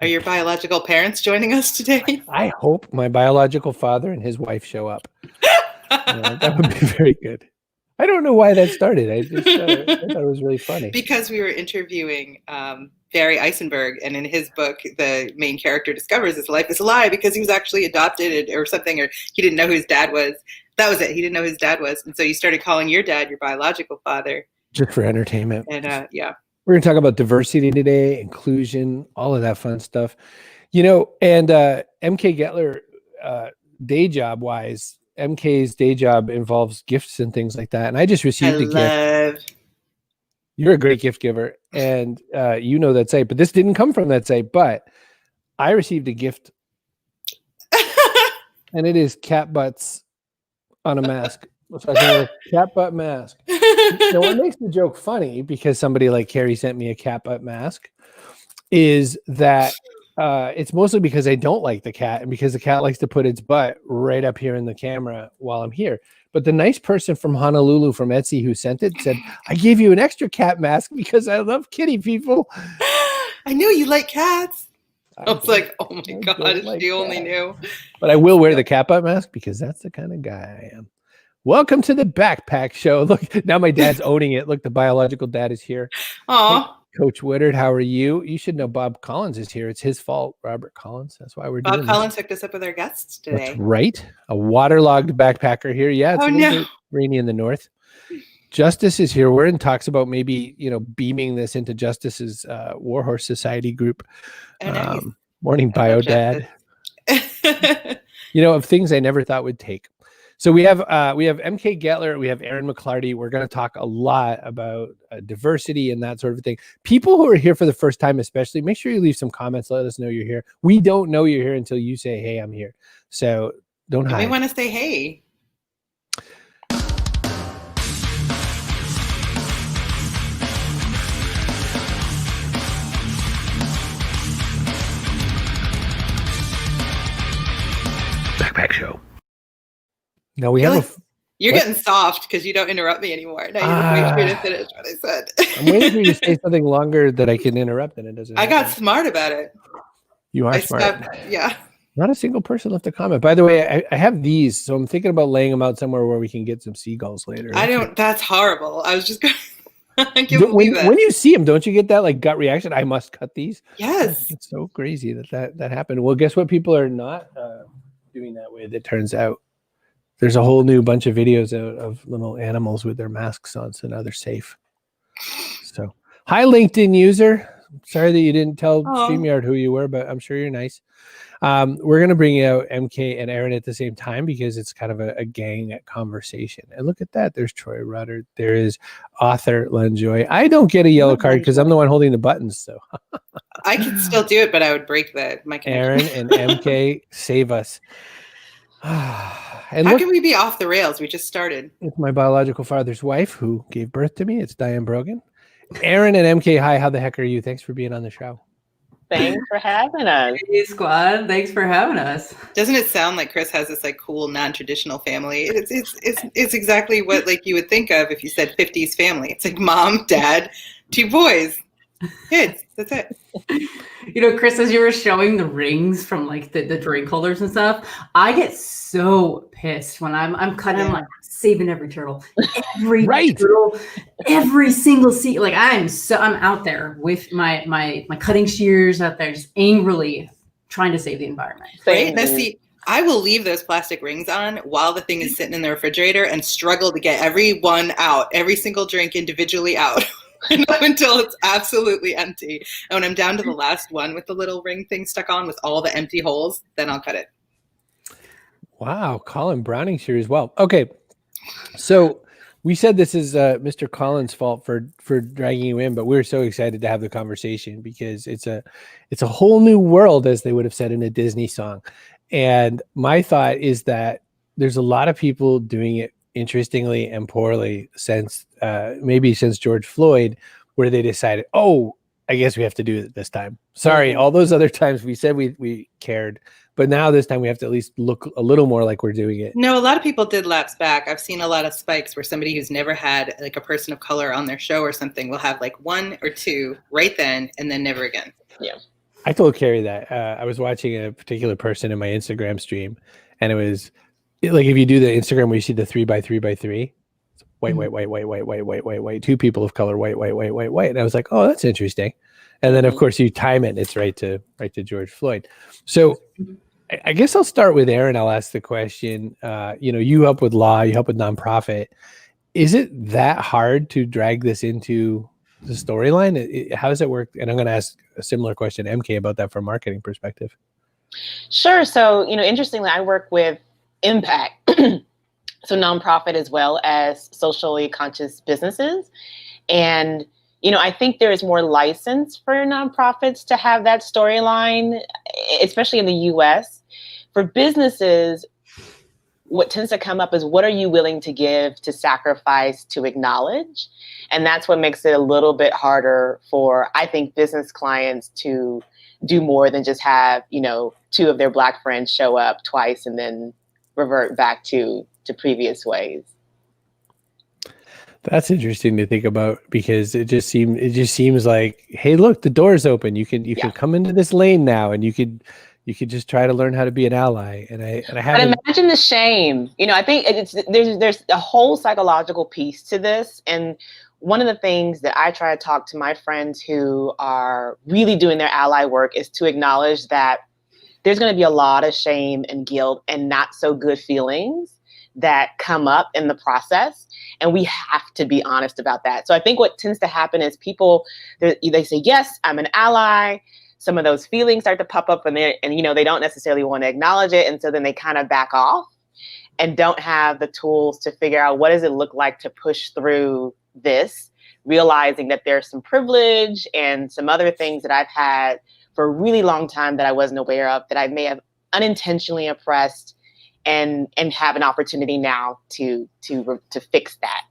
Are your biological parents joining us today? I hope my biological father and his wife show up. That would be very good. I don't know why that started. I just I thought it was really funny. Because we were interviewing Barry Eisenberg, and in his book, the main character discovers his life is a lie because he was actually adopted or something, or he didn't know who his dad was. That was it. He didn't know who his dad was. And so you started calling your dad your biological father. Just for entertainment. And yeah. We're going to talk about diversity today, inclusion, all of that fun stuff. And MK Getler, day job wise, MK's day job involves gifts and things like that. And I just received a gift. You're a great gift giver, and you know that site, but this didn't come from that site, but I received a gift and it is cat butts on a mask. So I got a cat butt mask. Now, what makes the joke funny, because somebody like Carrie sent me a cat butt mask, is that it's mostly because I don't like the cat, and because the cat likes to put its butt right up here in the camera while I'm here. But the nice person from Honolulu from Etsy who sent it said, I gave you an extra cat mask because I love kitty people. I knew you like cats. I was like, oh my God, if she only knew. But I will wear the cat butt mask because that's the kind of guy I am. Welcome to the Backpack Show. Look, now my dad's owning it. Look, the biological dad is here. Aw. Hey, Coach Woodard, how are you? You should know Bob Collins is here. It's his fault, Robert Collins. That's why we're doing this. Bob Collins hooked us up with our guests today. That's right. A waterlogged backpacker here. Yeah, it's a little bit rainy in the north. Justice is here. We're in talks about maybe, beaming this into Justice's Warhorse Society group. Morning, Bio Dad. Of things I never thought would take. So we have MK Getler, we have Erin McClarty. We're going to talk a lot about diversity and that sort of thing. People who are here for the first time, especially, make sure you leave some comments. Let us know you're here. We don't know you're here until you say, "Hey, I'm here." So don't hide. We want to say, "Hey." Backpack Show. Now we have You're getting soft because you don't interrupt me anymore. Now you just wait for me to finish what I said. I'm waiting for you to say something longer that I can interrupt, and it doesn't. I got smart about it. You are smart. Yeah. Not a single person left a comment. By the way, I have these, so I'm thinking about laying them out somewhere where we can get some seagulls later. That's horrible. I was just going when you see them, don't you get that like gut reaction? I must cut these. Yes. It's so crazy that happened. Well, guess what? People are not doing that way. That turns out. There's a whole new bunch of videos out of little animals with their masks on, so now they're safe. So, hi, LinkedIn user. Sorry that you didn't tell StreamYard who you were, but I'm sure you're nice. We're going to bring out MK and Erin at the same time because it's kind of a gang conversation. And look at that. There's Troy Rudder. There is author Lenjoy. I don't get a yellow card because I'm the one holding the buttons. So I could still do it, but I would break my connection. Erin and MK, save us. And how can we be off the rails? We just started. It's my biological father's wife who gave birth to me. It's Diane Brogan. Erin and MK, hi. How the heck are you? Thanks for being on the show. Thanks for having us. Hey, squad. Thanks for having us. Doesn't it sound like Chris has this like cool non-traditional family? It's exactly what like you would think of if you said 50s family. It's like mom, dad, 2 boys, kids. That's it. Chris, as you were showing the rings from like the drink holders and stuff, I get so pissed when I'm cutting. I'm like saving every turtle, turtle, every single seat. Like I'm out there with my cutting shears out there, just angrily trying to save the environment. Right. Now see, I will leave those plastic rings on while the thing is sitting in the refrigerator and struggle to get every one out, every single drink individually out. Until it's absolutely empty. And when I'm down to the last one with the little ring thing stuck on with all the empty holes, then I'll cut it. Wow. Colin Browning's here as well. Okay. So we said this is Mr. Collins' fault for dragging you in, but we're so excited to have the conversation because it's a whole new world, as they would have said in a Disney song. And my thought is that there's a lot of people doing it interestingly and poorly since George Floyd, where they decided, I guess we have to do it this time. Sorry, all those other times we said we cared, but now this time we have to at least look a little more like we're doing it. No, a lot of people did lapse back. I've seen a lot of spikes where somebody who's never had like a person of color on their show or something will have like 1 or 2 right then and then never again. Yeah. I told Carrie that I was watching a particular person in my Instagram stream, and it was like if you do the Instagram where you see the 3x3x3, white, white, white, white, white, white, white, white, white, two people of color, white, white, white, white, white. And I was like, oh, that's interesting. And then of course you time it, and it's right to George Floyd. So I guess I'll start with Erin. I'll ask the question. You help with law, you help with nonprofit. Is it that hard to drag this into the storyline? How does it work? And I'm going to ask a similar question to MK about that from a marketing perspective. Sure. So, interestingly, I work with impact, so nonprofit as well as socially conscious businesses. And, I think there is more license for nonprofits to have that storyline, especially in the US. For businesses, what tends to come up is what are you willing to give, to sacrifice, to acknowledge? And that's what makes it a little bit harder for, I think, business clients to do more than just have, two of their Black friends show up twice and then revert back to previous ways. That's interesting to think about, because it just seems like, hey, look, the door's open. You can come into this lane now, and you could just try to learn how to be an ally. And I haven't. But imagine the shame. I think there's a whole psychological piece to this. And one of the things that I try to talk to my friends who are really doing their ally work is to acknowledge that there's going to be a lot of shame and guilt and not so good feelings that come up in the process. And we have to be honest about that. So I think what tends to happen is people, they say, yes, I'm an ally. Some of those feelings start to pop up, and they don't necessarily want to acknowledge it. And so then they kind of back off and don't have the tools to figure out what does it look like to push through this, realizing that there's some privilege and some other things that I've had for a really long time that I wasn't aware of, that I may have unintentionally oppressed, and have an opportunity now to fix that.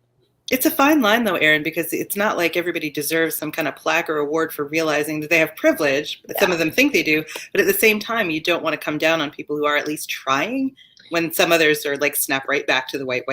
It's a fine line, though, Erin, because it's not like everybody deserves some kind of plaque or award for realizing that they have privilege. Yeah. Some of them think they do. But at the same time, you don't want to come down on people who are at least trying, when some others are like snap right back to the white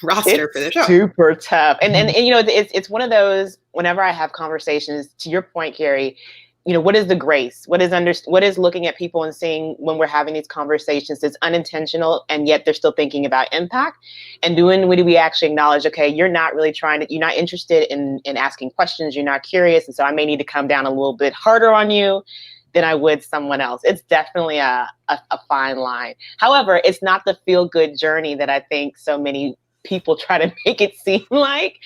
roster for their show. Super tough. And it's one of those, whenever I have conversations, to your point, Carrie, what is the grace? What is looking at people and seeing when we're having these conversations that's unintentional, and yet they're still thinking about impact, and when do we actually acknowledge, okay, you're not really you're not interested in asking questions, you're not curious. And so I may need to come down a little bit harder on you than I would someone else. It's definitely a fine line. However, it's not the feel good journey that I think so many people try to make it seem like.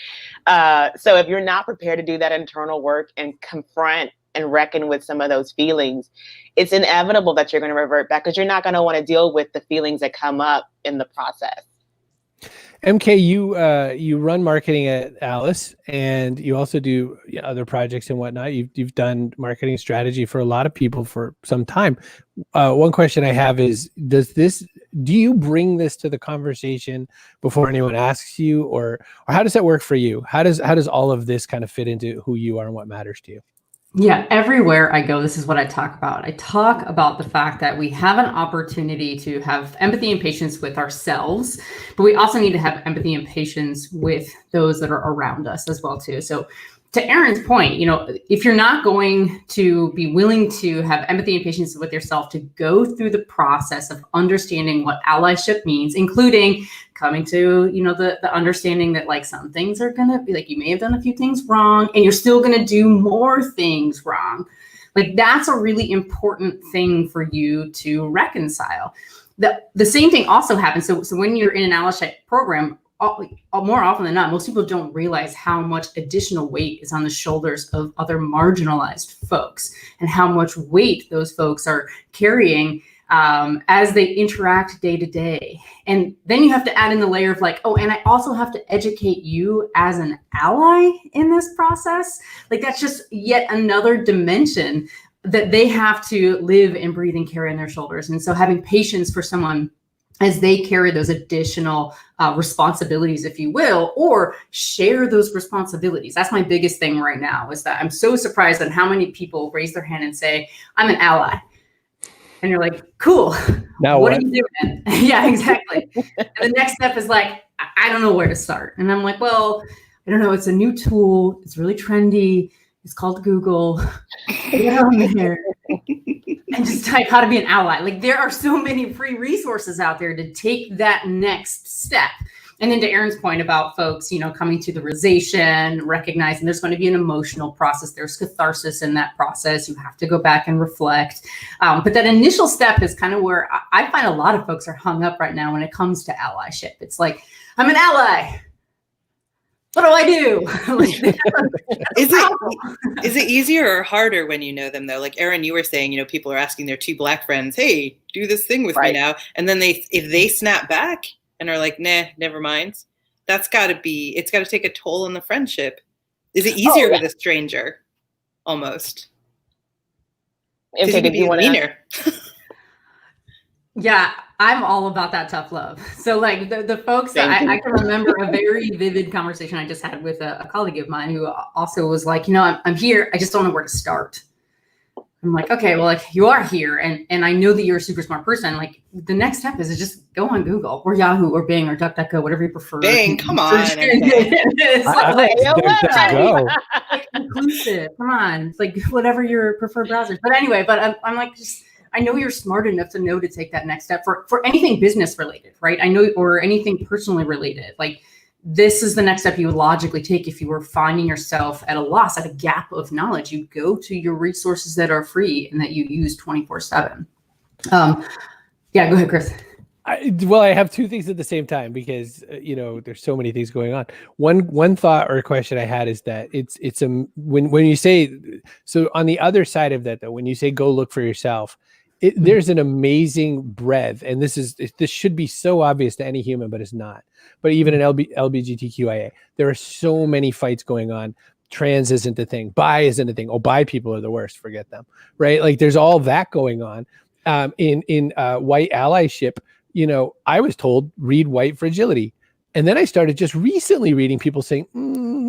So if you're not prepared to do that internal work and confront and reckon with some of those feelings, it's inevitable that you're going to revert back, because you're not going to want to deal with the feelings that come up in the process. MK, you run marketing at Alice, and you also do other projects and whatnot. You've done marketing strategy for a lot of people for some time. One question I have is, do you bring this to the conversation before anyone asks you, or how does that work for you? How does all of this kind of fit into who you are and what matters to you? Yeah, everywhere I go, this is what I talk about. I talk about the fact that we have an opportunity to have empathy and patience with ourselves, but we also need to have empathy and patience with those that are around us as well, too. So to Erin's point, if you're not going to be willing to have empathy and patience with yourself, to go through the process of understanding what allyship means, including coming to, the understanding that like some things are going to be like, you may have done a few things wrong and you're still going to do more things wrong. Like that's a really important thing for you to reconcile. The same thing also happens. So when you're in an allyship program, more often than not, most people don't realize how much additional weight is on the shoulders of other marginalized folks, and how much weight those folks are carrying as they interact day to day. And then you have to add in the layer of like, oh, and I also have to educate you as an ally in this process. Like that's just yet another dimension that they have to live and breathe and carry on their shoulders. And so having patience for someone as they carry those additional responsibilities, if you will, or share those responsibilities. That's my biggest thing right now, is that I'm so surprised at how many people raise their hand and say, I'm an ally. And you're like, cool. Now what are you doing? Yeah, exactly. And the next step is like, I don't know where to start. And I'm like, well, I don't know. It's a new tool. It's really trendy. It's called Google. Get on there and just type how to be an ally. Like there are so many free resources out there to take that next step. And then to Erin's point about folks, coming to the realization, recognizing there's going to be an emotional process. There's catharsis in that process. You have to go back and reflect. But that initial step is kind of where I find a lot of folks are hung up right now when it comes to allyship. It's like, I'm an ally. What do I do? Is it easier or harder when you know them though? Like Erin, you were saying, people are asking their 2 Black friends, hey, do this thing with me now. And then if they snap back and are like, nah, never mind. It's got to take a toll on the friendship. Is it easier with a stranger? Almost. Okay, did you want to? Yeah, I'm all about that tough love. So like the folks, I can remember a very vivid conversation I just had with a colleague of mine who also was like, I'm here. I just don't know where to start. I'm like, okay, well, like you are here. And I know that you're a super smart person. Like the next step is to just go on Google or Yahoo or Bing or DuckDuckGo, whatever you prefer. Bing, come on. Like inclusive. Come on. It's like whatever your preferred browser. But anyway, I'm like, I know you're smart enough to know to take that next step for anything business related, right? I know, or anything personally related. Like this is the next step you would logically take if you were finding yourself at a loss, at a gap of knowledge. You go to your resources that are free and that you use 24/7. Yeah, go ahead, Chris. I have 2 things at the same time because there's so many things going on. One thought or question I had is that it's when you say, so on the other side of that though, when you say go look for yourself, there's an amazing breadth, and this should be so obvious to any human, but it's not. But even in LGBTQIA, there are so many fights going on. Trans isn't a thing. Bi isn't a thing. Oh, bi people are the worst. Forget them, right? Like there's all that going on. In white allyship, I was told read White Fragility, and then I started just recently reading people saying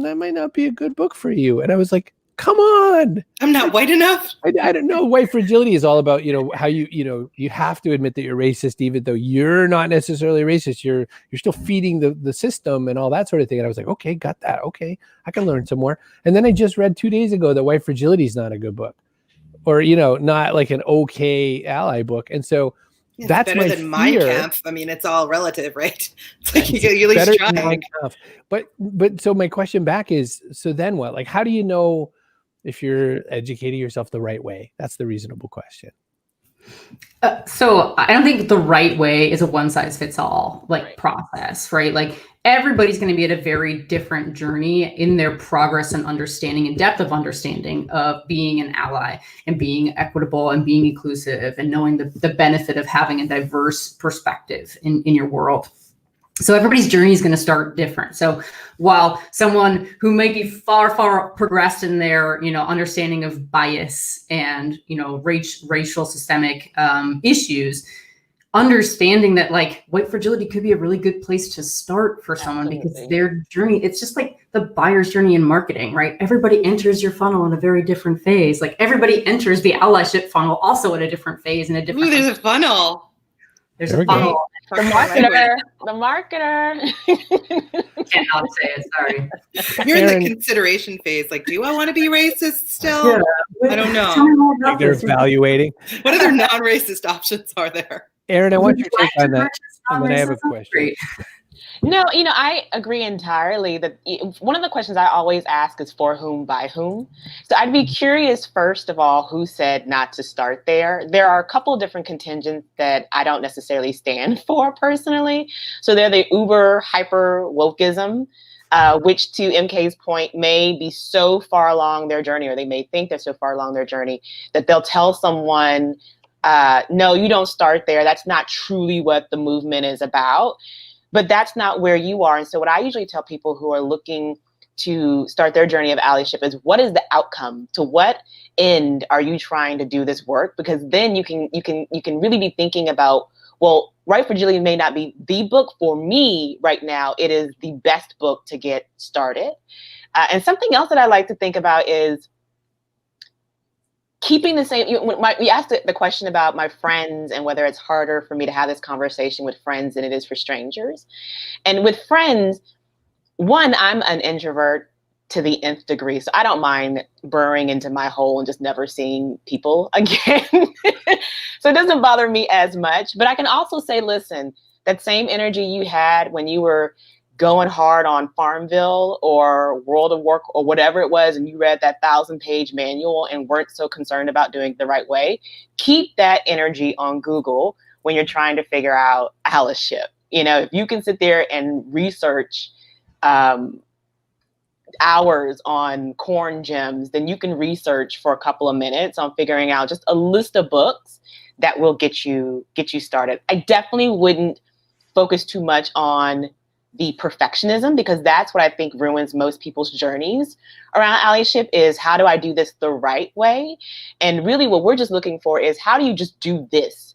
that might not be a good book for you, and I was like, come on, I'm not white enough. I don't know. White Fragility is all about, how you have to admit that you're racist, even though you're not necessarily racist. You're still feeding the system and all that sort of thing. And I was like, okay, got that. Okay, I can learn some more. And then I just read 2 days ago that White Fragility is not a good book, or not like an okay ally book. And so that's better than Mein Kampf. I mean, it's all relative, right? It's like you at least try. But so my question back is, so then what? Like, how do you know if you're educating yourself the right way? That's the reasonable question. So I don't think the right way is a one size fits all process, right? Like everybody's going to be at a very different journey in their progress and understanding and depth of understanding of being an ally and being equitable and being inclusive and knowing the benefit of having a diverse perspective in your world. So everybody's journey is going to start different. So while someone who may be far, far progressed in their, understanding of bias and, racial systemic issues, understanding that like White Fragility could be a really good place to start for someone. Absolutely. Because their journey, it's just like the buyer's journey in marketing, right? Everybody enters your funnel in a very different phase. Like everybody enters the allyship funnel also at a different phase and a different. Ooh, there's a funnel. There's a funnel. The marketer. Can't how to say it. Sorry. You're in the consideration phase. Like, do I want to be racist still? Yeah. I don't know. They're evaluating. What other non-racist options are there? Erin, I want your take on that. And then I have a question. No, I agree entirely that one of the questions I always ask is for whom, by whom. So I'd be curious, first of all, who said not to start there. There are a couple of different contingents that I don't necessarily stand for personally. So they're the uber hyper wokeism, which to MK's point may be so far along their journey, or they may think they're so far along their journey that they'll tell someone, no, you don't start there. That's not truly what the movement is about. But that's not where you are. And so what I usually tell people who are looking to start their journey of allyship is, what is the outcome? To what end are you trying to do this work? Because then you can really be thinking about, well, White Fragility may not be the book for me right now. It is the best book to get started. And something else that I like to think about is keeping the same. We asked the question about my friends and whether it's harder for me to have this conversation with friends than it is for strangers. And with friends, one, I'm an introvert. to the nth degree. So I don't mind burrowing into my hole and just never seeing people again. So it doesn't bother me as much. But I can also say, listen, that same energy you had when you were going hard on Farmville or World of Work or whatever it was, and you read that 1,000-page manual and weren't so concerned about doing it the right way, keep that energy on Google when you're trying to figure out allyship. You know, if you can sit there and research hours on corn gems, then you can research for a couple of minutes on figuring out just a list of books that will get you started. I definitely wouldn't focus too much on the perfectionism, because that's what I think ruins most people's journeys around allyship, is how do I do this the right way? And really what we're just looking for is, how do you just do this,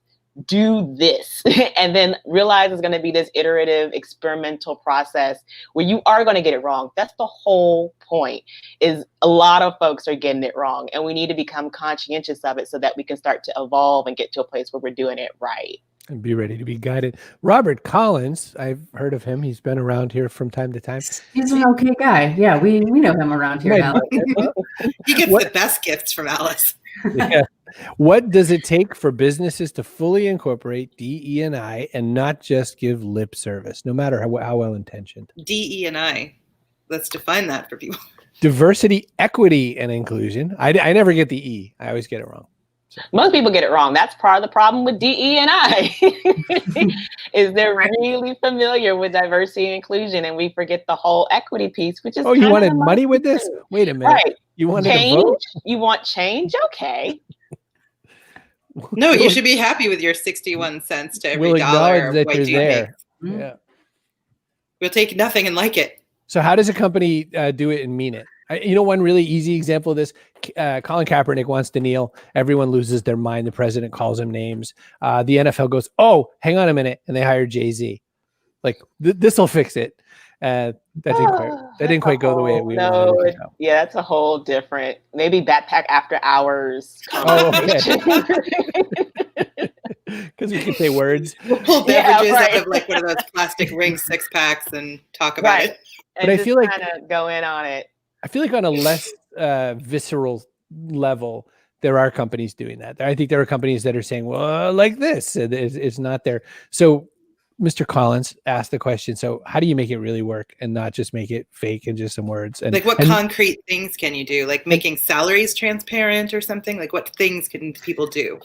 and then realize it's going to be this iterative experimental process where you are going to get it wrong. That's the whole point, is a lot of folks are getting it wrong, and we need to become conscientious of it so that we can start to evolve and get to a place where we're doing it right. And be ready to be guided. Robert Collins, I've heard of him. He's been around here from time to time. He's an okay guy. Yeah, we know him around here. Alex. He gets the best gifts from Alice. Yeah. What does it take for businesses to fully incorporate DE&I and not just give lip service, no matter how well intentioned? DE&I. Let's define that for people. Diversity, equity, and inclusion. I never get the E. I always get it wrong. Most people get it wrong. That's part of the problem with DE&I, is they're really familiar with diversity and inclusion, and we forget the whole equity piece, which is you wanted money with this? Wait a minute. Right. You wanted change? to vote? You want change? Okay. No, you should be happy with your 61 cents to every dollar that of you're there. Mm-hmm. Yeah. We'll take nothing and like it. So how does a company do it and mean it? One really easy example of this, Colin Kaepernick wants to kneel. Everyone loses their mind. The president calls him names. The NFL goes, oh, hang on a minute. And they hire Jay-Z. Like, this will fix it. That didn't quite go the way we wanted it to go. Yeah, that's a whole different, maybe backpack after hours. Because we can say words. We'll pull beverages out of like one of those plastic ring 6-packs and talk about it. And but I feel like kind of go in on it. I feel like on a less visceral level, there are companies doing that. I think there are companies that are saying, well, like this, it's not there. So Mr. Collins asked the question, so how do you make it really work and not just make it fake and just some words? And like, what concrete things can you do? Like making salaries transparent or something? Like, what things can people do?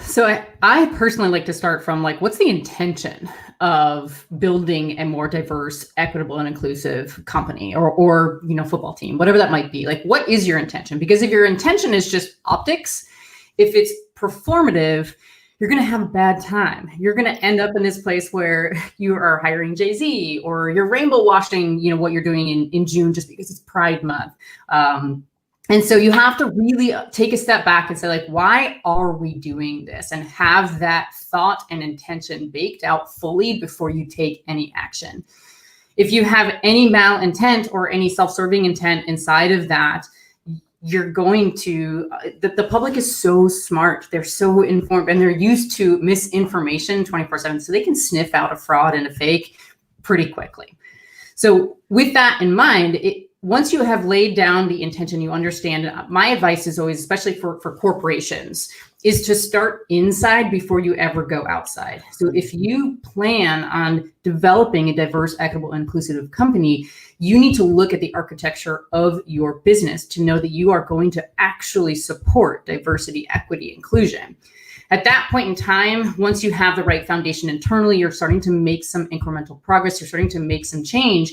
So I personally like to start from, like, what's the intention of building a more diverse, equitable, and inclusive company or football team, whatever that might be. Like, what is your intention? Because if your intention is just optics, if it's performative, you're going to have a bad time. You're going to end up in this place where you are hiring Jay-Z, or you're rainbow washing, what you're doing in June just because it's Pride Month. And so you have to really take a step back and say, like, why are we doing this? And have that thought and intention baked out fully before you take any action. If you have any malintent or any self-serving intent inside of that, you're going to, the public is so smart. They're so informed, and they're used to misinformation 24/7. So they can sniff out a fraud and a fake pretty quickly. So with that in mind, once you have laid down the intention, you understand, my advice is always, especially for corporations, is to start inside before you ever go outside. So if you plan on developing a diverse, equitable, and inclusive company, you need to look at the architecture of your business to know that you are going to actually support diversity, equity, inclusion. At that point in time, once you have the right foundation internally, you're starting to make some incremental progress, you're starting to make some change.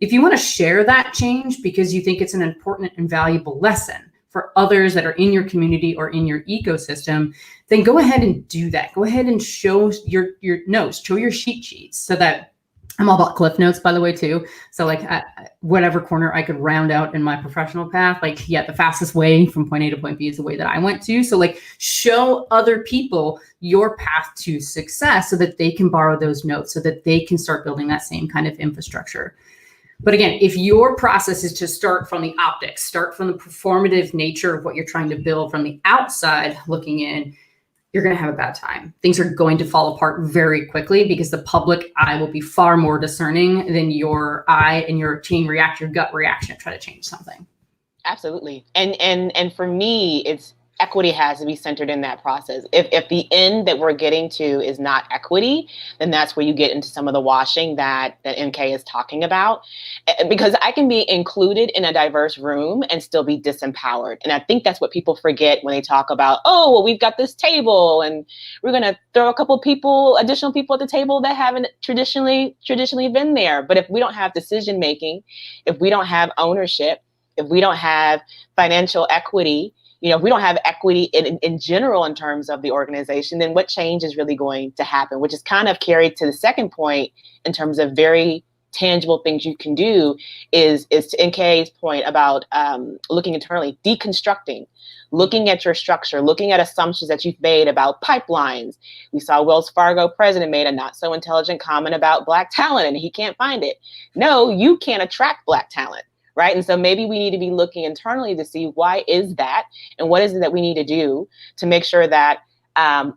If you want to share that change because you think it's an important and valuable lesson for others that are in your community or in your ecosystem, then go ahead and do that. Go ahead and show your notes, show your sheets, so that I'm all about Cliff Notes, by the way, too. So like whatever corner I could round out in my professional path, the fastest way from point A to point B is the way that I went to. So like, show other people your path to success so that they can borrow those notes, so that they can start building that same kind of infrastructure. But again, if your process is to start from the optics, start from the performative nature of what you're trying to build from the outside looking in, you're going to have a bad time. Things are going to fall apart very quickly because the public eye will be far more discerning than your eye and your gut reaction to try to change something. Absolutely. And for me, it's equity has to be centered in that process. If the end that we're getting to is not equity, then that's where you get into some of the washing that MK is talking about. Because I can be included in a diverse room and still be disempowered. And I think that's what people forget when they talk about, oh, well, we've got this table and we're going to throw a couple additional people at the table that haven't traditionally been there. But if we don't have decision making, if we don't have ownership, if we don't have financial equity, if we don't have equity in general in terms of the organization, then what change is really going to happen, which is kind of carried to the second point in terms of very tangible things you can do is to NK's point about looking internally, deconstructing, looking at your structure, looking at assumptions that you've made about pipelines. We saw Wells Fargo president made a not so intelligent comment about Black talent and he can't find it. No, you can't attract Black talent. Right. And so maybe we need to be looking internally to see why is that and what is it that we need to do to make sure that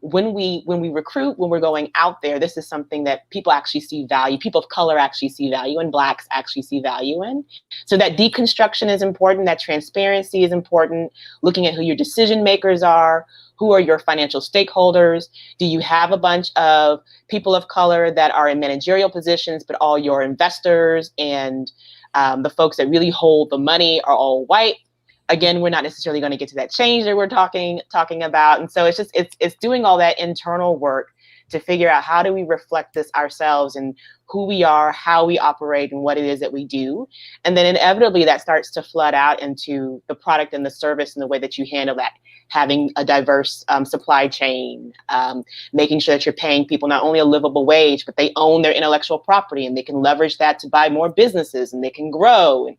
when we recruit, when we're going out there, this is something that people actually see value. People of color actually see value and Blacks actually see value in. So that deconstruction is important. That transparency is important. Looking at who your decision makers are. Who are your financial stakeholders? Do you have a bunch of people of color that are in managerial positions, but all your investors and the folks that really hold the money are all white? Again, we're not necessarily going to get to that change that we're talking about. And so it's doing all that internal work to figure out how do we reflect this ourselves and who we are, how we operate, and what it is that we do. And then inevitably that starts to flood out into the product and the service and the way that you handle that. Having a diverse supply chain, making sure that you're paying people not only a livable wage, but they own their intellectual property and they can leverage that to buy more businesses and they can grow and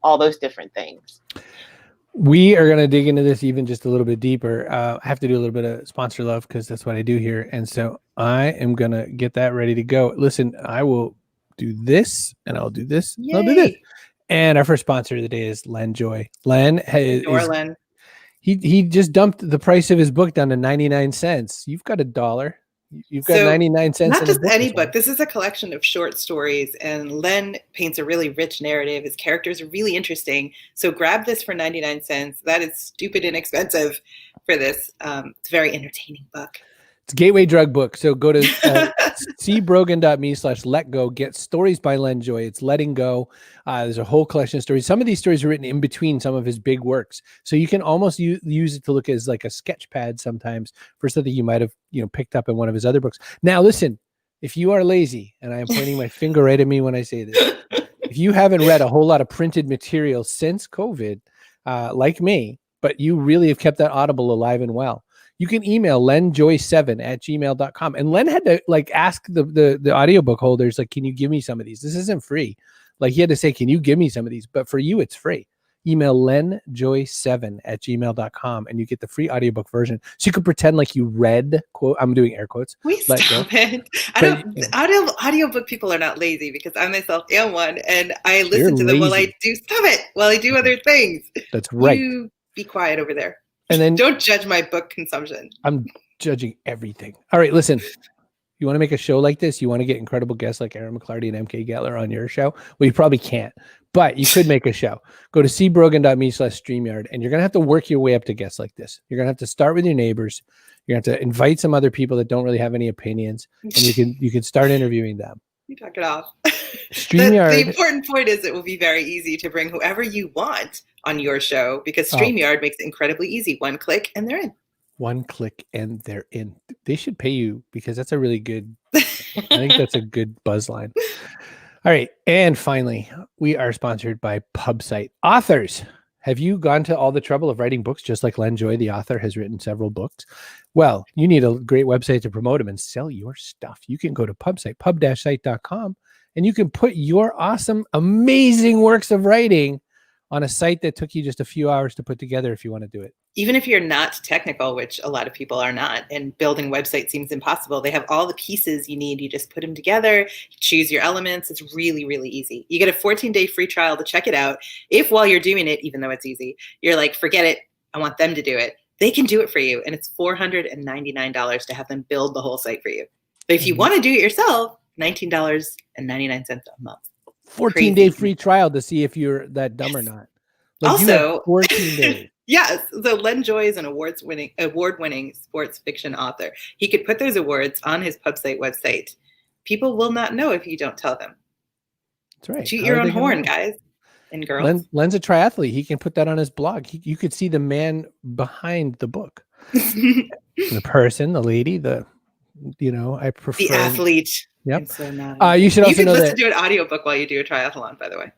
all those different things. We are going to dig into this even just a little bit deeper. I have to do a little bit of sponsor love because that's what I do here. And so I am going to get that ready to go. Listen, I will do this and I'll do this. And I'll do this. And our first sponsor of the day is Len Joy. Len Len. He just dumped the price of his book down to 99 cents. You've got $1. You've got 99 cents. Not just any book. This is a collection of short stories, and Len paints a really rich narrative. His characters are really interesting. So grab this for 99 cents. That is stupid inexpensive for this. It's a very entertaining book. It's a gateway drug book. So go to cbrogan.me/letgo. Get stories by Len Joy. It's letting go. There's a whole collection of stories. Some of these stories are written in between some of his big works. So you can almost use it to look as like a sketch pad sometimes for something you might have picked up in one of his other books. Now, listen, if you are lazy, and I am pointing my finger right at me when I say this, if you haven't read a whole lot of printed material since COVID, like me, but you really have kept that Audible alive and well, you can email lenjoy7@gmail.com. And Len had to ask the audiobook holders, can you give me some of these? This isn't free. He had to say, can you give me some of these? But for you, it's free. Email lenjoy7@gmail.com and you get the free audiobook version. So you could pretend like you read, quote, I'm doing air quotes. Please stop it. Audiobook people are not lazy because I myself am one and I listen to them while I do other things. That's right. You be quiet over there. And then don't judge my book consumption. I'm judging everything. All right, listen. You want to make a show like this? You want to get incredible guests like Erin McClarty and MK Getler on your show? Well, you probably can't, but you could make a show. Go to cbrogan.me/StreamYard, and you're going to have to work your way up to guests like this. You're going to have to start with your neighbors. You're going to have to invite some other people that don't really have any opinions, and you can start interviewing them. You talk it off. StreamYard. The important point is it will be very easy to bring whoever you want on your show because StreamYard makes it incredibly easy. One click and they're in. One click and they're in. They should pay you because that's a really good, I think that's a good buzz line. All right. And finally, we are sponsored by Pubsite. Authors, have you gone to all the trouble of writing books just like Len Joy, the author, has written several books? Well, you need a great website to promote them and sell your stuff. You can go to Pubsite, pub-site.com, and you can put your awesome, amazing works of writing on a site that took you just a few hours to put together if you want to do it. Even if you're not technical, which a lot of people are not, and building websites seems impossible, they have all the pieces you need. You just put them together, choose your elements. It's really, really easy. You get a 14-day free trial to check it out. If while you're doing it, even though it's easy, you're like, forget it, I want them to do it, they can do it for you. And it's $499 to have them build the whole site for you. But if you want to do it yourself, $19.99 a month. 14-day free trial to see if you're that dumb or not. Like, also, you have 14 days. Yes. So Len Joy is an award-winning sports fiction author. He could put those awards on his Pubsite website. People will not know if you don't tell them. That's right. Toot your own horn, guys and girls. Len's a triathlete. He can put that on his blog. You could see the man behind the book. The person, the lady, I prefer the athlete. Yep. So you should also know that listen to an audiobook while you do a triathlon, by the way.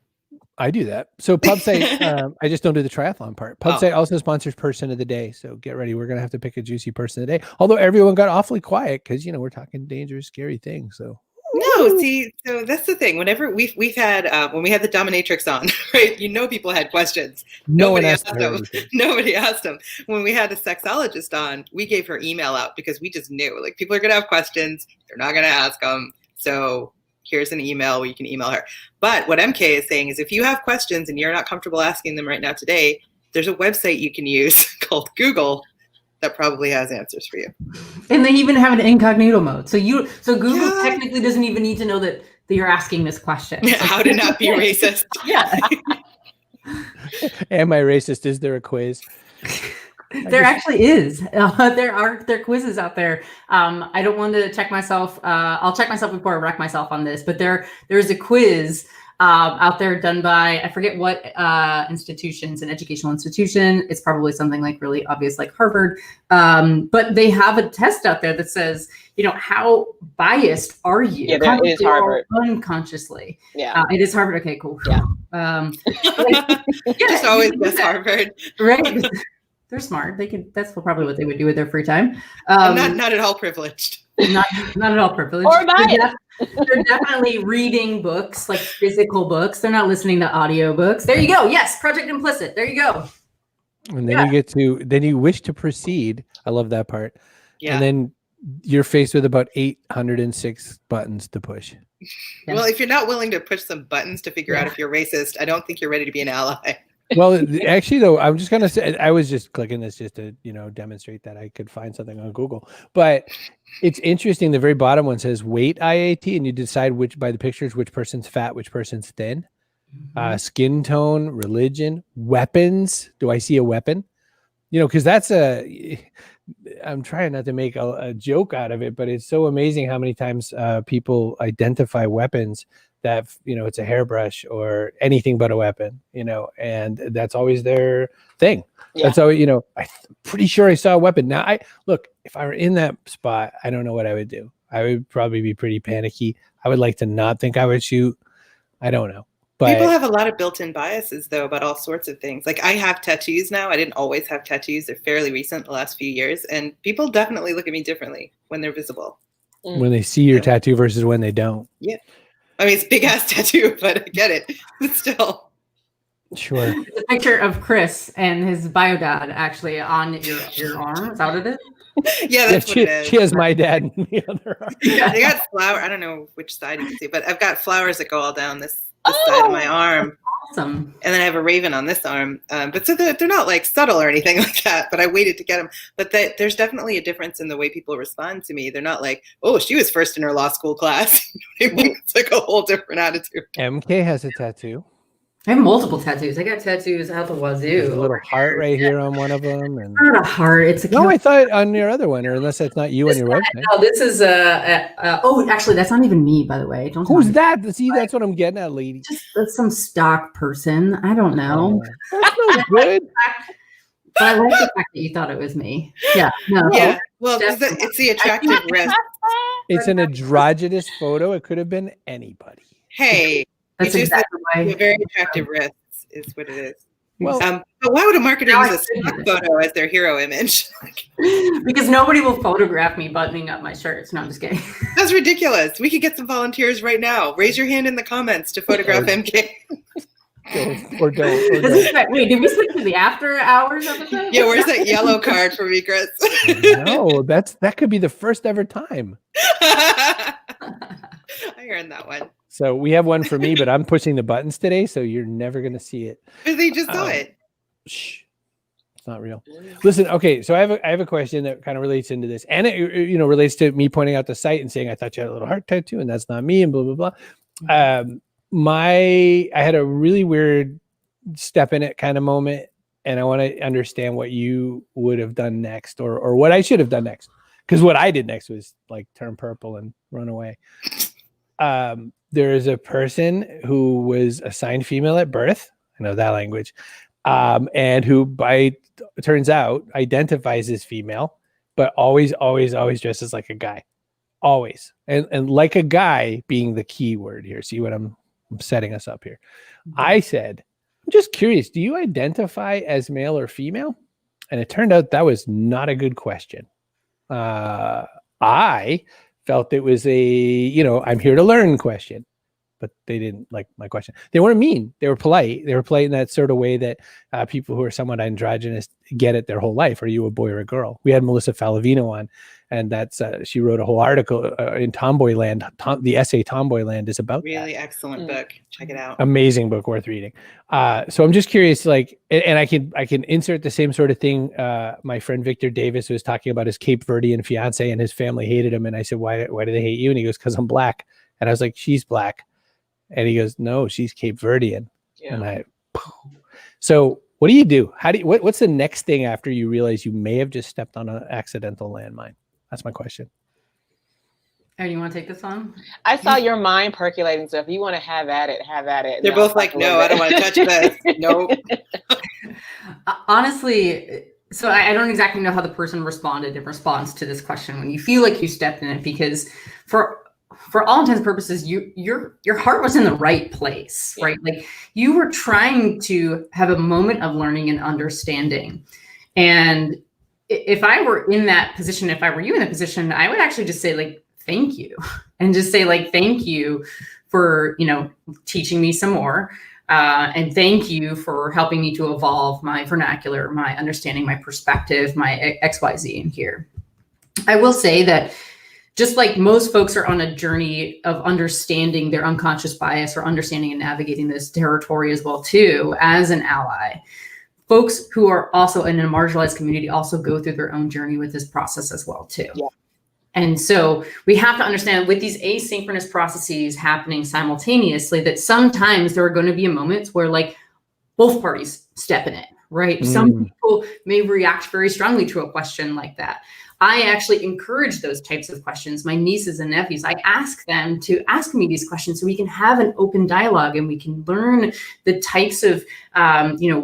I do that. So Pubsite, I just don't do the triathlon part. Pubsite also sponsors Person of the Day. So get ready. We're going to have to pick a juicy Person of the Day. Although everyone got awfully quiet because, we're talking dangerous, scary things. So no, see, so that's the thing. Whenever we've had, when we had the dominatrix on, right? People had questions. Nobody asked them. Nobody asked them. When we had a sexologist on, we gave her email out because we just knew, like, people are going to have questions. They're not going to ask them. So here's an email where you can email her. But what MK is saying is if you have questions and you're not comfortable asking them right now today, there's a website you can use called Google that probably has answers for you. And they even have an incognito mode. So Google technically doesn't even need to know that you're asking this question. How to not be racist. Yeah. Am I racist? Is there a quiz? There actually is. There are quizzes out there. I don't want to check myself. I'll check myself before I wreck myself on this. But there's a quiz out there done by, I forget what institutions, an educational institution. It's probably something like really obvious, like Harvard. But they have a test out there that says, how biased are you? Yeah, that is Harvard. Unconsciously. Yeah. It is Harvard. Okay, cool. Yeah. Just always miss Harvard. Right. They're smart. That's probably what they would do with their free time. Not at all privileged. Not at all privileged. Or biased. They're definitely reading books, like physical books. They're not listening to audio books. There you go. Yes, Project Implicit. There you go. And then then you wish to proceed. I love that part. Yeah. And then you're faced with about 806 buttons to push. Yeah. Well, if you're not willing to push some buttons to figure out if you're racist, I don't think you're ready to be an ally. Well, actually, though, I'm just going to say, I was just clicking this just to, demonstrate that I could find something on Google. But it's interesting. The very bottom one says weight IAT, and you decide by the pictures, which person's fat, which person's thin, skin tone, religion, weapons. Do I see a weapon? Because I'm trying not to make a joke out of it, but it's so amazing how many times people identify weapons that it's a hairbrush or anything but a weapon, and that's always their thing. Yeah. That's always, I'm pretty sure I saw a weapon. Now if I were in that spot, I don't know what I would do. I would probably be pretty panicky. I would like to not think I would shoot. I don't know. But people have a lot of built-in biases though about all sorts of things. Like I have tattoos now. I didn't always have tattoos. They're fairly recent, the last few years, and people definitely look at me differently when they're visible. When they see your tattoo versus when they don't. Yeah. I mean, it's a big ass tattoo, but I get it. But still. Sure. It's a picture of Chris and his bio dad actually on your arm. Is that what it is? Yeah, that's what it is. She has my dad in the other arm. Yeah, they got flower. I don't know which side you can see, but I've got flowers that go all down this side of my arm. Awesome. And then I have a raven on this arm. But so they're not like subtle or anything like that, but I waited to get them. But there's definitely a difference in the way people respond to me. They're not like, oh, she was first in her law school class. It's like a whole different attitude. MK has a tattoo. I have multiple tattoos. I got tattoos out the wazoo. There's a little heart right here on one of them. And not a heart. It's a I thought on your other one, or unless that's not you on your website. No, this is actually, that's not even me, by the way. Who's that? See, that's what I'm getting at, lady. Just some stock person. I don't know. That's no good. But I like the fact that you thought it was me. Yeah. No. Yeah. Well, it's the attractive wrist. It's an androgynous photo. It could have been anybody. Hey. That's exactly why. A very attractive wrists is what it is. Well, but why would a marketer use a stock photo as their hero image? Because nobody will photograph me buttoning up my shirts. No, I'm just kidding. That's ridiculous. We could get some volunteers right now. Raise your hand in the comments to photograph MK. Or don't. Wait, did we switch to the after hours episode? Yeah, where's that yellow card for me, Chris? No, that could be the first ever time. I earned that one. So we have one for me, but I'm pushing the buttons today, so you're never going to see it. But they just saw it. Shh. It's not real. Listen, okay, so I have a question that kind of relates into this, and it relates to me pointing out the site and saying I thought you had a little heart tattoo, and that's not me, and blah blah blah. I had a really weird step in it kind of moment, and I want to understand what you would have done next, or what I should have done next, because what I did next was like turn purple and run away. There is a person who was assigned female at birth. I know that language. And who turns out identifies as female, but always dresses like a guy, always. And like a guy being the key word here. See what I'm setting us up here. Mm-hmm. I said, I'm just curious, do you identify as male or female? And it turned out that was not a good question. I felt it was a, I'm here to learn question. But they didn't like my question. They weren't mean. They were polite. They were polite in that sort of way that people who are somewhat androgynous get it their whole life. Are you a boy or a girl? We had Melissa Falavino on, and that's she wrote a whole article in Tomboyland. The essay Tomboyland is about really excellent book. Check it out. Amazing book, worth reading. So I'm just curious, like, and I can insert the same sort of thing. My friend Victor Davis was talking about his Cape Verdean fiance, and his family hated him. And I said, why do they hate you? And he goes, because I'm black. And I was like, she's black. And he goes, no, she's Cape Verdean. Yeah. So what do you do? What's the next thing after you realize you may have just stepped on an accidental landmine? That's my question. Erin, you want to take this on? I saw your mind percolating. So if you want to have at it, have at it. They're both like, no, I don't want to touch this. Nope. Honestly, so I don't exactly know how the person responded in response to this question when you feel like you stepped in it, because for all intents and purposes, your heart was in the right place, right? Like you were trying to have a moment of learning and understanding. And if I were in that position, if I were you in that position, I would actually just say like, thank you. And just say like, thank you for, teaching me some more. And thank you for helping me to evolve my vernacular, my understanding, my perspective, my XYZ in here. I will say that just like most folks are on a journey of understanding their unconscious bias or understanding and navigating this territory as well too, as an ally, folks who are also in a marginalized community also go through their own journey with this process as well too. Yeah. And so we have to understand with these asynchronous processes happening simultaneously that sometimes there are going to be moments where like both parties step in it, right? Some people may react very strongly to a question like that. I actually encourage those types of questions. My nieces and nephews, I ask them to ask me these questions so we can have an open dialogue and we can learn the types of,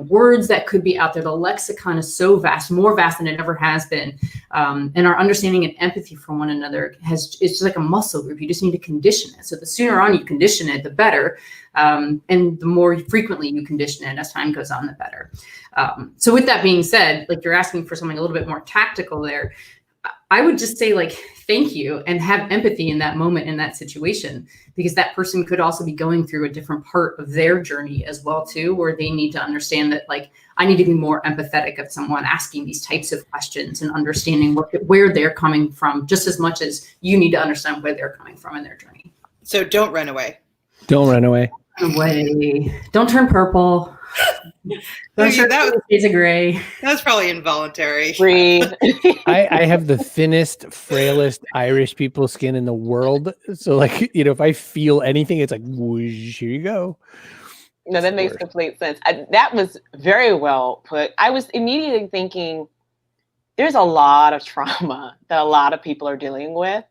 words that could be out there. The lexicon is so vast, more vast than it ever has been. And our understanding and empathy for one another it's just like a muscle group. You just need to condition it. So the sooner on you condition it, the better. And the more frequently you condition it as time goes on, the better. So with that being said, like you're asking for something a little bit more tactical there. I would just say like, thank you, and have empathy in that moment, in that situation, because that person could also be going through a different part of their journey as well too, where they need to understand that like, I need to be more empathetic of someone asking these types of questions and understanding where they're coming from, just as much as you need to understand where they're coming from in their journey. So don't run away. Don't run away. Don't turn purple. That was shades of gray. That was probably involuntary. Breathe. I have the thinnest, frailest Irish people skin in the world. So like, if I feel anything, it's like, whoosh, here you go. No, that makes complete sense. That was very well put. I was immediately thinking, there's a lot of trauma that a lot of people are dealing with.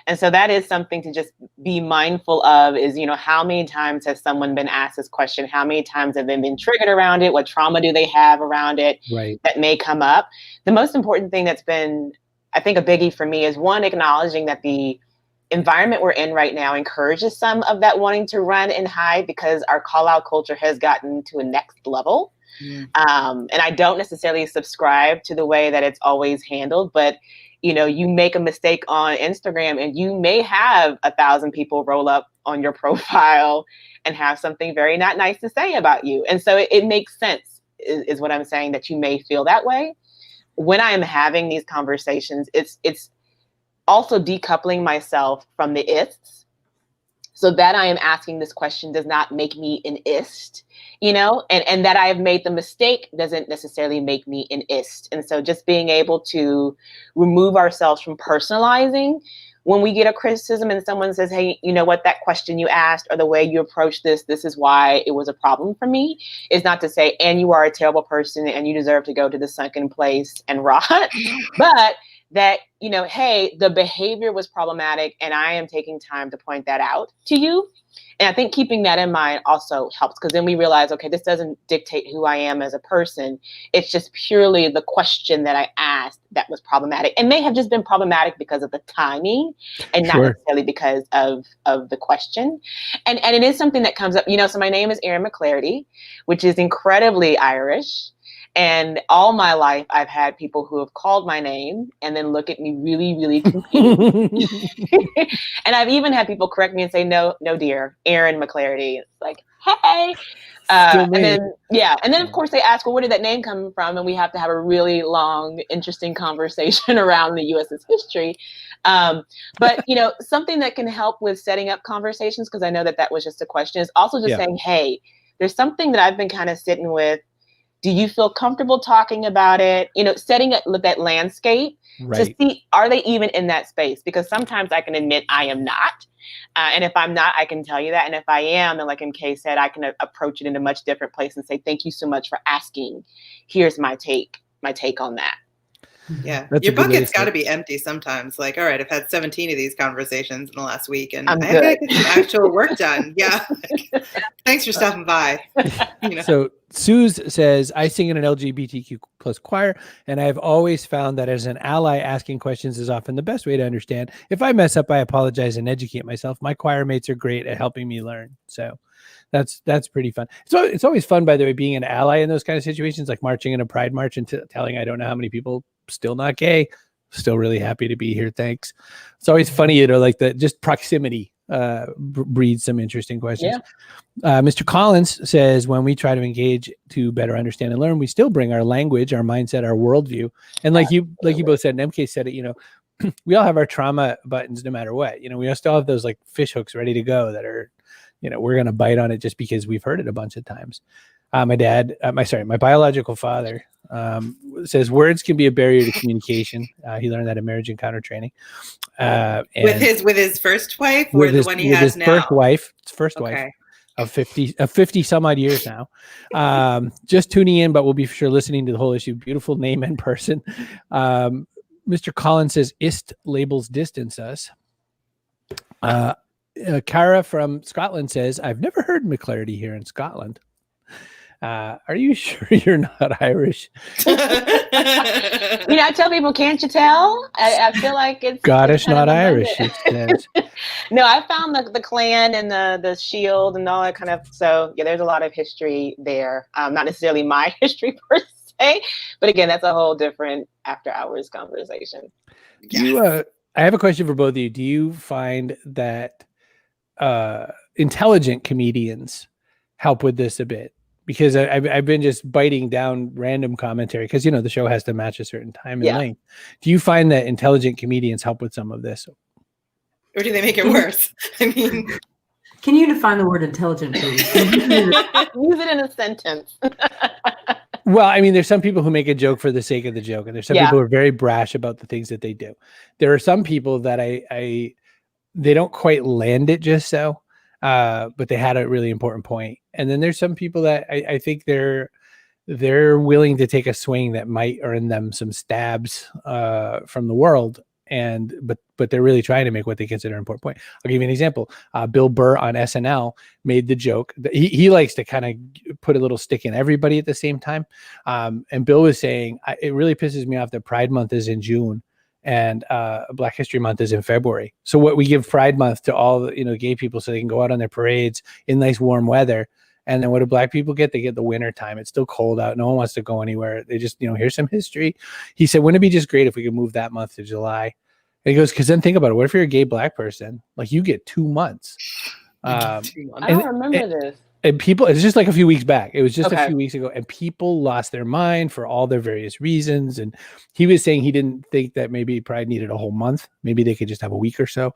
And so that is something to just be mindful of is, how many times has someone been asked this question? How many times have they been triggered around it? What trauma do they have around it that may come up? The most important thing that's been, I think, a biggie for me is one, acknowledging that the environment we're in right now encourages some of that wanting to run and hide because our call out culture has gotten to a next level. And I don't necessarily subscribe to the way that it's always handled, but you make a mistake on Instagram and you may have 1,000 people roll up on your profile and have something very not nice to say about you. And so it makes sense, is what I'm saying, that you may feel that way. When I am having these conversations, it's also decoupling myself from the it's. So that I am asking this question does not make me an ist, and that I have made the mistake doesn't necessarily make me an ist. And so just being able to remove ourselves from personalizing when we get a criticism and someone says, hey, you know what, that question you asked or the way you approached this is why it was a problem for me, is not to say, and you are a terrible person and you deserve to go to the sunken place and rot, but that, hey, the behavior was problematic and I am taking time to point that out to you. And I think keeping that in mind also helps, because then we realize, okay, this doesn't dictate who I am as a person. It's just purely the question that I asked that was problematic, and may have just been problematic because of the timing and not necessarily because of the question. And it is something that comes up, so my name is Erin McClarty, which is incredibly Irish. And all my life, I've had people who have called my name and then look at me really, really confused. And I've even had people correct me and say, no, dear, Erin McClarty. It's like, hey. And then of course they ask, well, where did that name come from? And we have to have a really long, interesting conversation around the U.S.'s history. But, something that can help with setting up conversations, because I know that was just a question, is also just saying, hey, there's something that I've been kind of sitting with. Do you feel comfortable talking about it? Setting up that landscape to see, are they even in that space? Because sometimes I can admit I am not. And if I'm not, I can tell you that. And if I am, then like MK said, I can approach it in a much different place and say, thank you so much for asking. Here's my take on that. Yeah. Your bucket's got to be empty sometimes. Like, all right, I've had 17 of these conversations in the last week and I have to get some actual work done. Yeah. Thanks for stopping by. So Suze says, I sing in an LGBTQ plus choir, and I've always found that as an ally, asking questions is often the best way to understand. If I mess up, I apologize and educate myself. My choir mates are great at helping me learn. So that's pretty fun. So it's always fun, by the way, being an ally in those kind of situations, like marching in a pride march and telling I don't know how many people, still not gay, still really happy to be here. Thanks. It's always funny, like the just proximity breeds some interesting questions. Mr. Collins says, when we try to engage to better understand and learn, we still bring our language, our mindset, our worldview. And like you both said, and MK said it, we all have our trauma buttons no matter what. We still have those like fish hooks ready to go that are, we're going to bite on it just because we've heard it a bunch of times. My biological father says words can be a barrier to communication. He learned that in marriage encounter training. And with his first wife, or the one he has now? First wife of 50 some odd years now. Just tuning in, but we'll be for sure listening to the whole issue. Beautiful name and person. Mr. Collins says ist labels distance us. Cara from Scotland says, I've never heard McClarty here in Scotland. Are you sure you're not Irish? I tell people, can't you tell? I feel like it's Scottish, not Irish. No, I found the clan and the shield and all that kind of. So yeah, there's a lot of history there. Not necessarily my history per se, but again, that's a whole different after hours conversation. I have a question for both of you. Do you find that intelligent comedians help with this a bit? Because I've been just biting down random commentary because, the show has to match a certain time and length. Do you find that intelligent comedians help with some of this? Or do they make it worse? I mean, can you define the word intelligent, please? Use it in a sentence. Well, I mean, there's some people who make a joke for the sake of the joke, and there's some people who are very brash about the things that they do. There are some people that they don't quite land it just so. But they had a really important point. And then there's some people that I think they're willing to take a swing that might earn them some stabs from the world. But they're really trying to make what they consider an important point. I'll give you an example. Bill Burr on SNL made the joke that he likes to kind of put a little stick in everybody at the same time. And Bill was saying, it really pisses me off that Pride Month is in June and Black History Month is in February. So what we give Pride Month to all the gay people so they can go out on their parades in nice warm weather. And then what do Black people get? They get the winter time. It's still cold out. No one wants to go anywhere. They just, here's some history. He said, wouldn't it be just great if we could move that month to July? And he goes, because then think about it. What if you're a gay Black person? Like you get 2 months. I don't remember this. And people, it's just like a few weeks back. It was just Okay. a few weeks ago, and people lost their mind for all their various reasons. And he was saying he didn't think that maybe Pride needed a whole month. Maybe they could just have a week or so.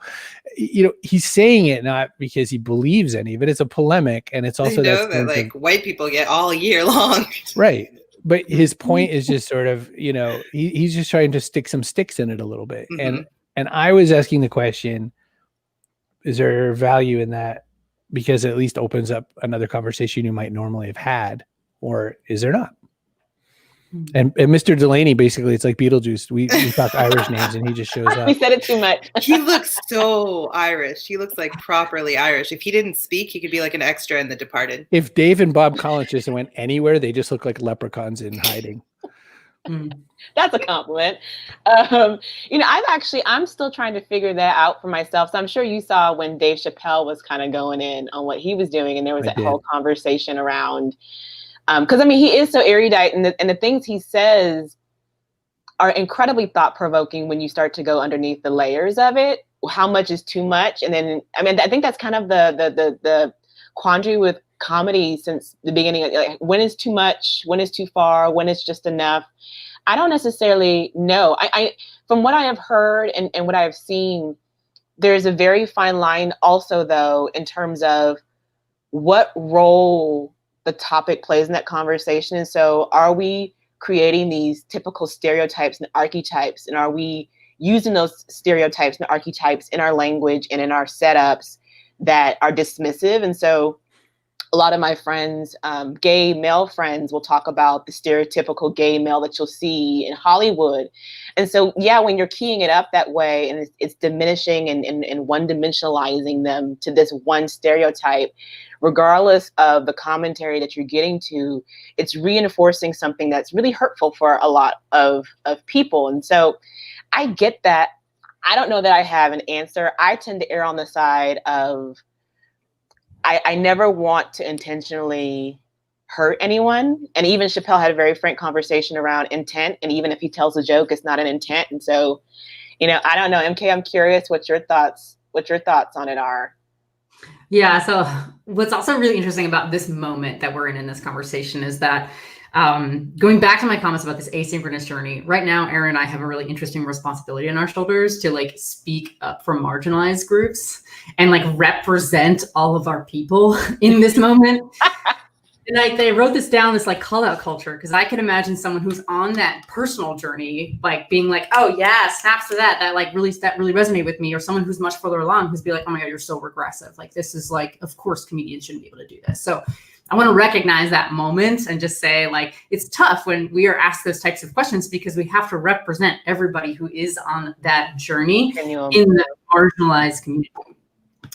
You know, he's saying it not because he believes any of it. It's a polemic, and it's also that like white people get all year long. Right. But his point is just sort of, you know, he's just trying to stick some sticks in it a little bit. Mhm. And I was asking the question, is there value in that? Because it at least opens up another conversation you might normally have had, or is there not? And Mr. Delaney, basically, it's like Beetlejuice. We talk Irish names, and he just shows up. We said it too much. He looks so Irish. He looks like properly Irish. If he didn't speak, he could be like an extra in The Departed. If Dave and Bob Collins just went anywhere, they just look like leprechauns in hiding. That's a compliment. You know, I'm still trying to figure that out for myself. So I'm sure you saw when Dave Chappelle was kind of going in on what he was doing, and there was that whole conversation around, because I mean, he is so erudite, and the things he says are incredibly thought-provoking when you start to go underneath the layers of it. How much is too much? And then, I mean, I think that's kind of the quandary with comedy since the beginning. Like, when is too much? When is too far? When is just enough? I don't necessarily know. I from what I have heard and what I have seen, there's a very fine line also, though, in terms of what role the topic plays in that conversation. And so are we creating these typical stereotypes and archetypes? And are we using those stereotypes and archetypes in our language and in our setups that are dismissive? And so a lot of my friends, gay male friends, will talk about the stereotypical gay male that you'll see in Hollywood. And so, yeah, when you're keying it up that way and it's diminishing and one-dimensionalizing them to this one stereotype, regardless of the commentary that you're getting to, it's reinforcing something that's really hurtful for a lot of people. And so I get that. I don't know that I have an answer. I tend to err on the side of I never want to intentionally hurt anyone. And even Chappelle had a very frank conversation around intent. And even if he tells a joke, it's not an intent. And so, you know, I don't know, MK, I'm curious what your thoughts on it are. Yeah. So what's also really interesting about this moment that we're in this conversation is that going back to my comments about this asynchronous journey, right now, Erin and I have a really interesting responsibility on our shoulders to like speak up for marginalized groups and like represent all of our people in this moment. And I wrote this down, this like call out culture, because I can imagine someone who's on that personal journey, like being like, oh yeah, snaps to that really resonated with me, or someone who's much further along who's be like, oh my God, you're so regressive. Like, this is like, of course, comedians shouldn't be able to do this. So I want to recognize that moment and just say, like, it's tough when we are asked those types of questions because we have to represent everybody who is on that journey in the marginalized community.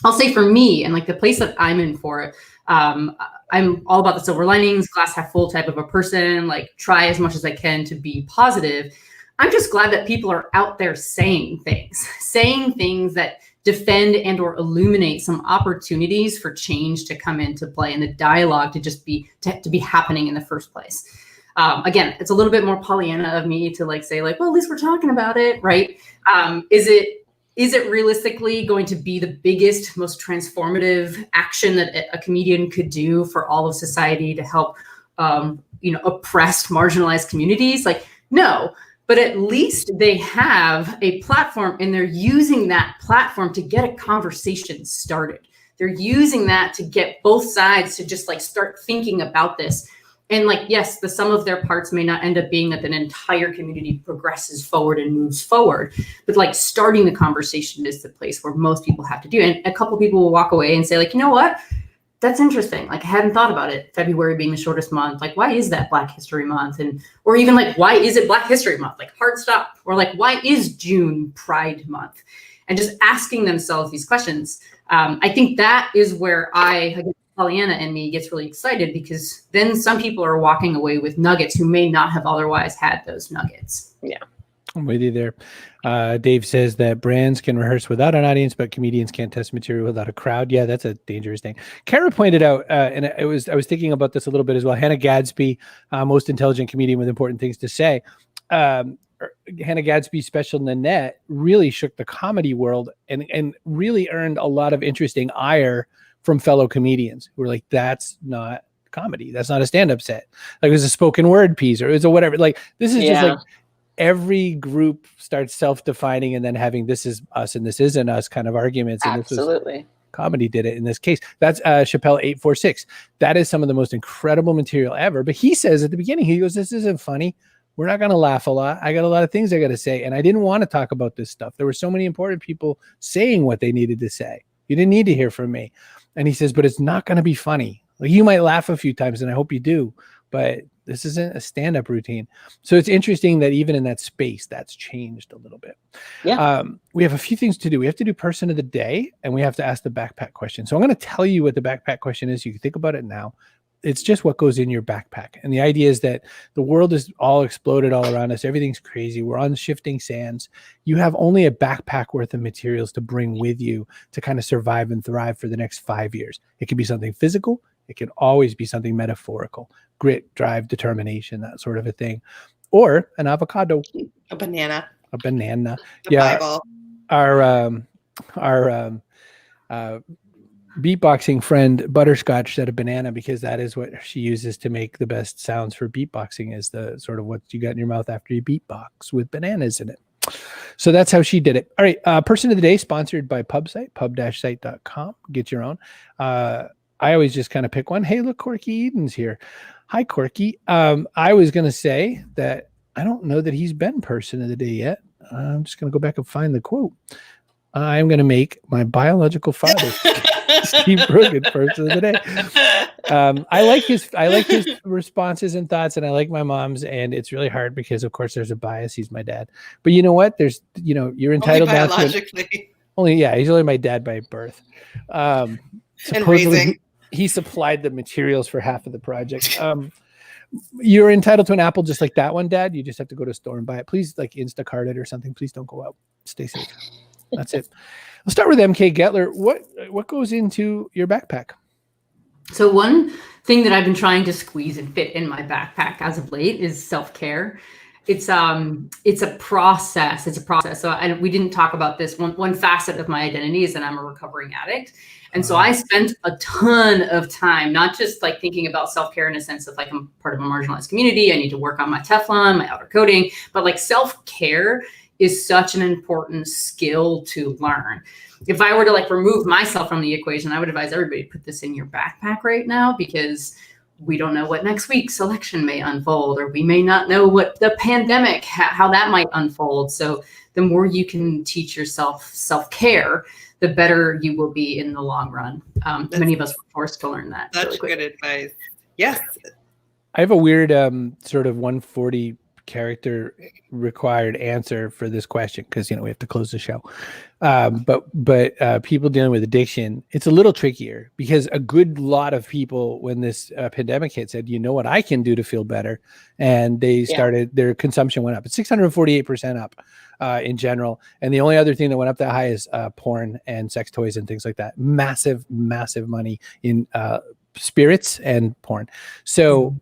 I'll say for me, and like the place that I'm in for it, I'm all about the silver linings, glass half full type of a person, like try as much as I can to be positive. I'm just glad that people are out there saying things that defend and or illuminate some opportunities for change to come into play and the dialogue to just be to be happening in the first place. Again, it's a little bit more Pollyanna of me to like say like, well, at least we're talking about it, right? Is it realistically going to be the biggest, most transformative action that a comedian could do for all of society to help, oppressed, marginalized communities? Like, no. But at least they have a platform and they're using that platform to get a conversation started. They're using that to get both sides to just like start thinking about this. And like, yes, the sum of their parts may not end up being that an entire community progresses forward and moves forward, but like starting the conversation is the place where most people have to do. And a couple people will walk away and say like, you know what? That's interesting. Like, I hadn't thought about it. February being the shortest month. Like, why is that Black History Month? Or even like, why is it Black History Month? Like, hard stop. Or like, why is June Pride Month? And just asking themselves these questions. I think that is where Pollyanna in me gets really excited, because then some people are walking away with nuggets who may not have otherwise had those nuggets. Yeah. I'm with you there. Dave says that brands can rehearse without an audience, but comedians can't test material without a crowd. Yeah, that's a dangerous thing. Kara pointed out, and I was thinking about this a little bit as well. Hannah Gadsby, most intelligent comedian with important things to say. Hannah Gadsby's special Nanette really shook the comedy world and really earned a lot of interesting ire from fellow comedians who were like, that's not comedy. That's not a stand-up set. Like it was a spoken word piece or it was a whatever. Like this is just like every group starts self-defining and then having this is us and this isn't us kind of arguments. And Absolutely. This was comedy did it in this case. That's Chappelle 846. That is some of the most incredible material ever. But he says at the beginning, he goes, this isn't funny. We're not going to laugh a lot. I got a lot of things I got to say. And I didn't want to talk about this stuff. There were so many important people saying what they needed to say. You didn't need to hear from me. And he says, but it's not going to be funny. Like you might laugh a few times and I hope you do, but this isn't a stand-up routine. So it's interesting that even in that space, that's changed a little bit. Yeah. We have a few things to do. We have to do person of the day and we have to ask the backpack question. So I'm going to tell you what the backpack question is. You can think about it now. It's just what goes in your backpack. And the idea is that the world is all exploded all around us. Everything's crazy. We're on shifting sands. You have only a backpack worth of materials to bring with you to kind of survive and thrive for the next 5 years. It can be something physical. It can always be something metaphorical, grit, drive, determination, that sort of a thing, or an avocado, a banana, the Bible. Our beatboxing friend Butterscotch said a banana because that is what she uses to make the best sounds for beatboxing is the sort of what you got in your mouth after you beatbox with bananas in it. So that's how she did it. All right. Person of the day sponsored by Pubsite, pub-site.com. Get your own. I always just kind of pick one. Hey, look, Corky Eden's here. Hi, Corky. I was going to say that I don't know that he's been person of the day yet. I'm just going to go back and find the quote. I'm going to make my biological father, Steve Brogan, person of the day. I like his responses and thoughts, and I like my mom's. And it's really hard because, of course, there's a bias. He's my dad, but you know what? You're entitled only biologically. He's only my dad by birth. And raising. He supplied the materials for half of the project. You're entitled to an apple just like that one, Dad. You just have to go to a store and buy it. Please, like Instacart it or something. Please don't go out. Stay safe. That's it. Let's start with MK Getler. What goes into your backpack? So one thing that I've been trying to squeeze and fit in my backpack as of late is self-care. It's a process. It's a process. So we didn't talk about this. One facet of my identity is that I'm a recovering addict. And so I spent a ton of time, not just like thinking about self-care in a sense of like I'm part of a marginalized community. I need to work on my Teflon, my outer coating, but like self-care is such an important skill to learn. If I were to like remove myself from the equation, I would advise everybody to put this in your backpack right now because we don't know what next week's election may unfold, or we may not know what the pandemic, how that might unfold. So the more you can teach yourself self-care, the better you will be in the long run. Many of us were forced to learn that. That's good advice. Yes. I have a weird sort of 140 character required answer for this question because we have to close the show. But people dealing with addiction, it's a little trickier because a good lot of people when this pandemic hit said, you know what I can do to feel better, and they started their consumption went up. It's 648% up in general, and the only other thing that went up that high is porn and sex toys and things like that. Massive money in spirits and porn. So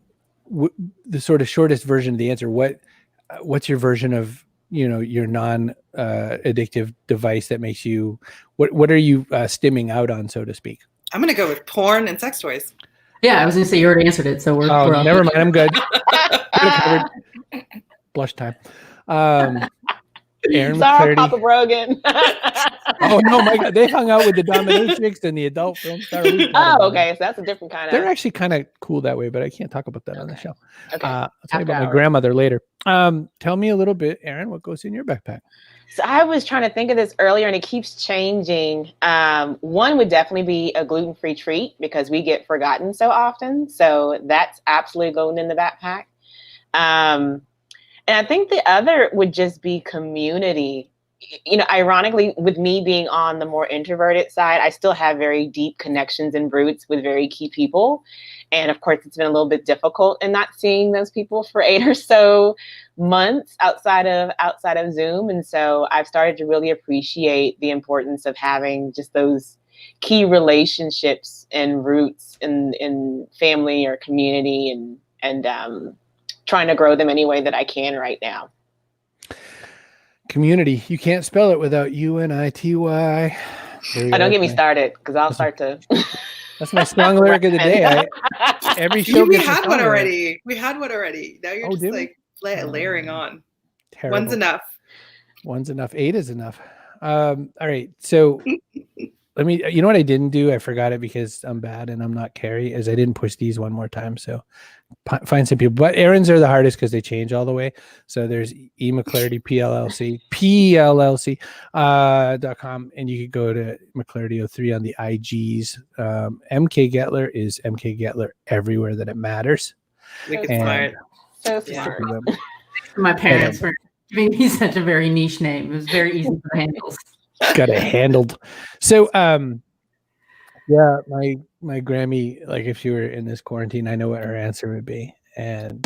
the sort of shortest version of the answer, what's your version of your non-addictive device that makes you what are you stimming out on, so to speak? I'm gonna go with porn and sex toys. Yeah, I was gonna say you already answered it, so we're never mind, I'm good. Blush time. Erin McClarty. Papa Brogan. Oh no, my God, they hung out with the dominatrix and the adult film star. Oh, okay, so that's a different kind of. They're actually kind of cool that way, but I can't talk about that on the show. Okay. I'll tell you about my grandmother later. Tell me a little bit, Erin, what goes in your backpack? So I was trying to think of this earlier, and it keeps changing. One would definitely be a gluten-free treat because we get forgotten so often. So that's absolutely going in the backpack. And I think the other would just be community. Ironically, with me being on the more introverted side, I still have very deep connections and roots with very key people. And of course, it's been a little bit difficult in not seeing those people for 8 or so months outside of Zoom. And so I've started to really appreciate the importance of having just those key relationships and roots in family or community and trying to grow them any way that I can right now. Community. You can't spell it without UNITY. Don't get me started because I'll start to. That's my song lyric of the day. Every show we gets a had song one lyric. already. We had one already. Now you're just did we? like layering on. Terrible. One's enough. One's enough. 8 is enough. All right. So let me, you know what I didn't do? I forgot it because I'm bad and I'm not Carrie, is I didn't push these one more time. So find some people, but Aaron's are the hardest because they change all the way. So there's E McClarty, PLLC.com. And you could go to McClarty03 on the IGs. MK Getler is MK Getler everywhere that it matters. Wicked And smart. So smart. My parents were giving me such a very niche name. It was very easy for handles. Got it handled. So yeah, my Grammy, like if she were in this quarantine, I know what her answer would be. And